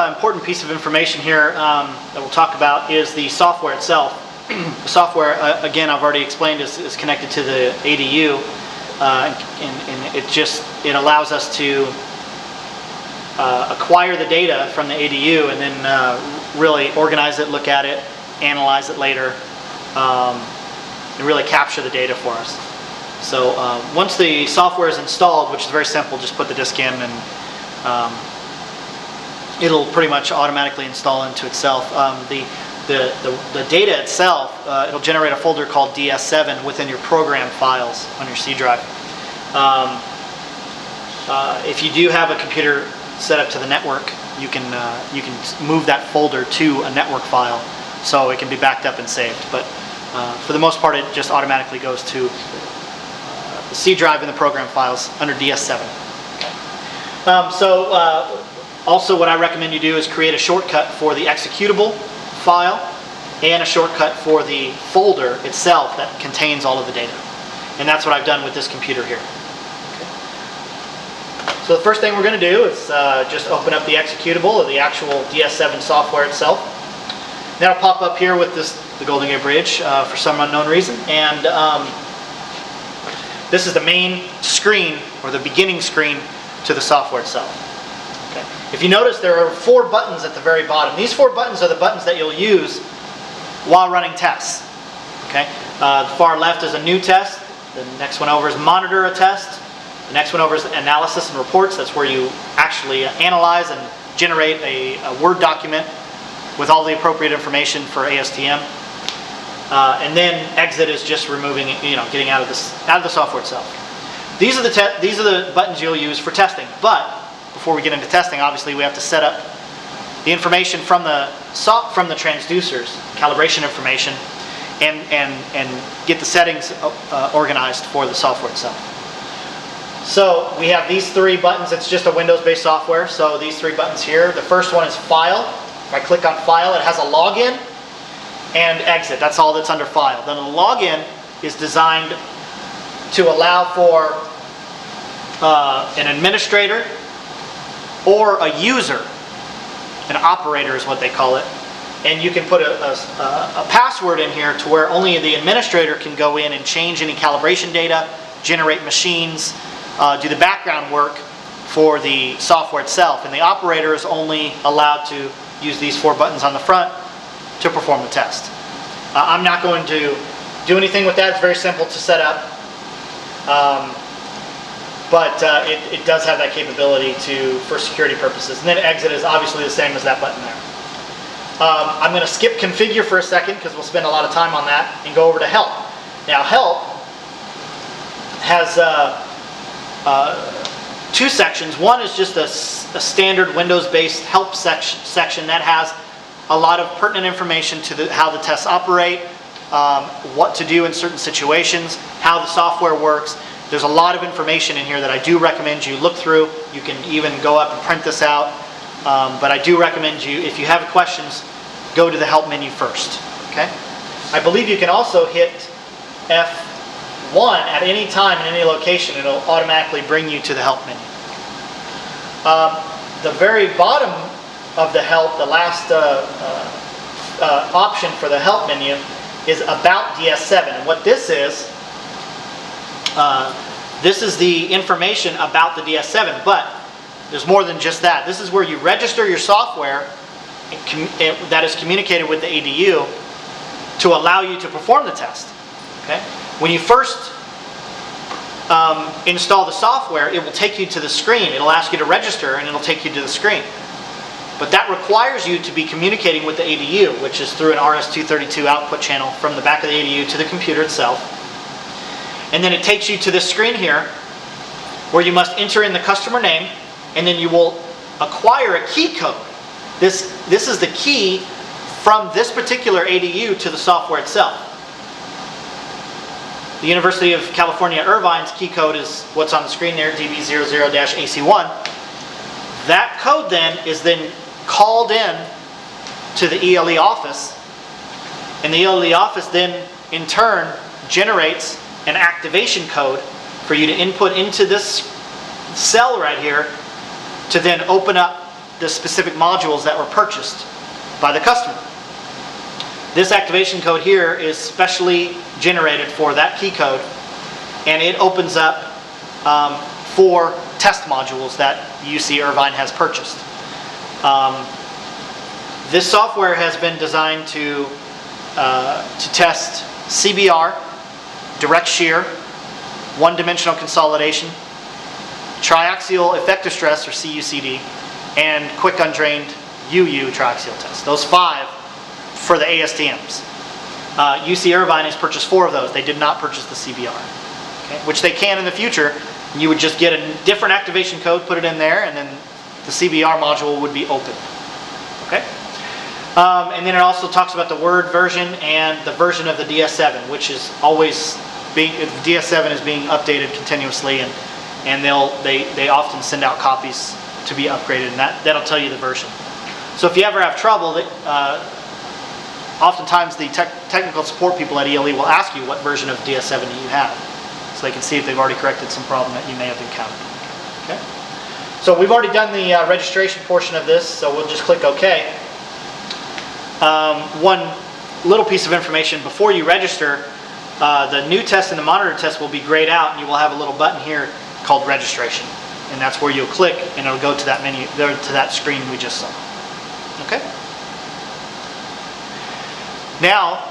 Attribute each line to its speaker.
Speaker 1: important piece of information here that we'll talk about is the software itself. The software, again, I've already explained, is connected to the ADU, and it allows us to acquire the data from the ADU and then really organize it, look at it, analyze it later, and really capture the data for us. So once the software is installed, which is very simple, just put the disk in and it'll pretty much automatically install into itself. The data itself, it'll generate a folder called DS7 within your program files on your C drive. If you do have a computer set up to the network, you can move that folder to a network file so it can be backed up and saved. But for the most part, it just automatically goes to the C drive in the program files under DS7. Okay. Also what I recommend you do is create a shortcut for the executable file and a shortcut for the folder itself that contains all of the data. And that's what I've done with this computer here. Okay. So the first thing we're going to do is just open up the executable of the actual DS7 software itself. That'll pop up here with the Golden Gate Bridge for some unknown reason. And this is the main screen, or the beginning screen, to the software itself. Okay. If you notice, there are 4 buttons at the very bottom. These 4 buttons are the buttons that you'll use while running tests. Okay. The far left is a new test. The next one over is monitor a test. The next one over is analysis and reports. That's where you actually analyze and generate a Word document with all the appropriate information for ASTM. And then exit is just removing, getting out of the software itself. These are the buttons you'll use for testing. But before we get into testing, obviously we have to set up the information from the transducers, calibration information, and get the settings organized for the software itself. So we have these 3 buttons. It's just a Windows-based software. So these 3 buttons here. The first one is File. If I click on File, it has a login and exit. That's all that's under File. Then the login is designed to allow for an administrator or a user, an operator is what they call it, and you can put a password in here to where only the administrator can go in and change any calibration data, generate machines, do the background work for the software itself, and the operator is only allowed to use these 4 buttons on the front to perform the test. I'm not going to do anything with that. It's very simple to set up, but it does have that capability for security purposes. And then exit is obviously the same as that button there. I'm going to skip configure for a second because we'll spend a lot of time on that, and go over to help. Now help has 2 sections. One is just a standard Windows-based help section that has a lot of pertinent information to how the tests operate, what to do in certain situations, how the software works. There's a lot of information in here that I do recommend you look through. You can even go up and print this out. But I do recommend you, if you have questions, go to the help menu first. Okay? I believe you can also hit F1 at any time in any location. It'll automatically bring you to the help menu. The very bottom of the help, the last option for the help menu, is About DS7. And what this is the information about the DS7, but there's more than just that. This is where you register your software that is communicated with the ADU to allow you to perform the test. Okay? When you first install the software, it will take you to the screen. It'll ask you to register, and it'll take you to the screen. But that requires you to be communicating with the ADU, which is through an RS-232 output channel from the back of the ADU to the computer itself. And then it takes you to this screen here, where you must enter in the customer name, and then you will acquire a key code. This is the key from this particular ADU to the software itself. The University of California Irvine's key code is what's on the screen there, DB00-AC1. That code then is called in to the ELE office, and the ELE office then in turn generates an activation code for you to input into this cell right here to then open up the specific modules that were purchased by the customer. This activation code here is specially generated for that key code, and it opens up 4 test modules that UC Irvine has purchased. This software has been designed to test CBR, direct shear, one-dimensional consolidation, triaxial effective stress, or CUCD, and quick undrained UU triaxial test. Those 5 for the ASTMs. UC Irvine has purchased 4 of those. They did not purchase the CBR, okay? Which they can in the future. You would just get a different activation code, put it in there, and then the CBR module would be open. Okay? And then it also talks about the Word version and the version of the DS7, which is always being, DS7 is being updated continuously, and they often send out copies to be upgraded, and that'll tell you the version. So if you ever have trouble, oftentimes the technical support people at ELE will ask you what version of DS7 do you have, so they can see if they've already corrected some problem that you may have encountered. Okay? So we've already done the registration portion of this, so we'll just click OK. One little piece of information: before you register, the new test and the monitor test will be grayed out, and you will have a little button here called registration, and that's where you'll click, and it'll go to that menu, to that screen we just saw. Okay. Now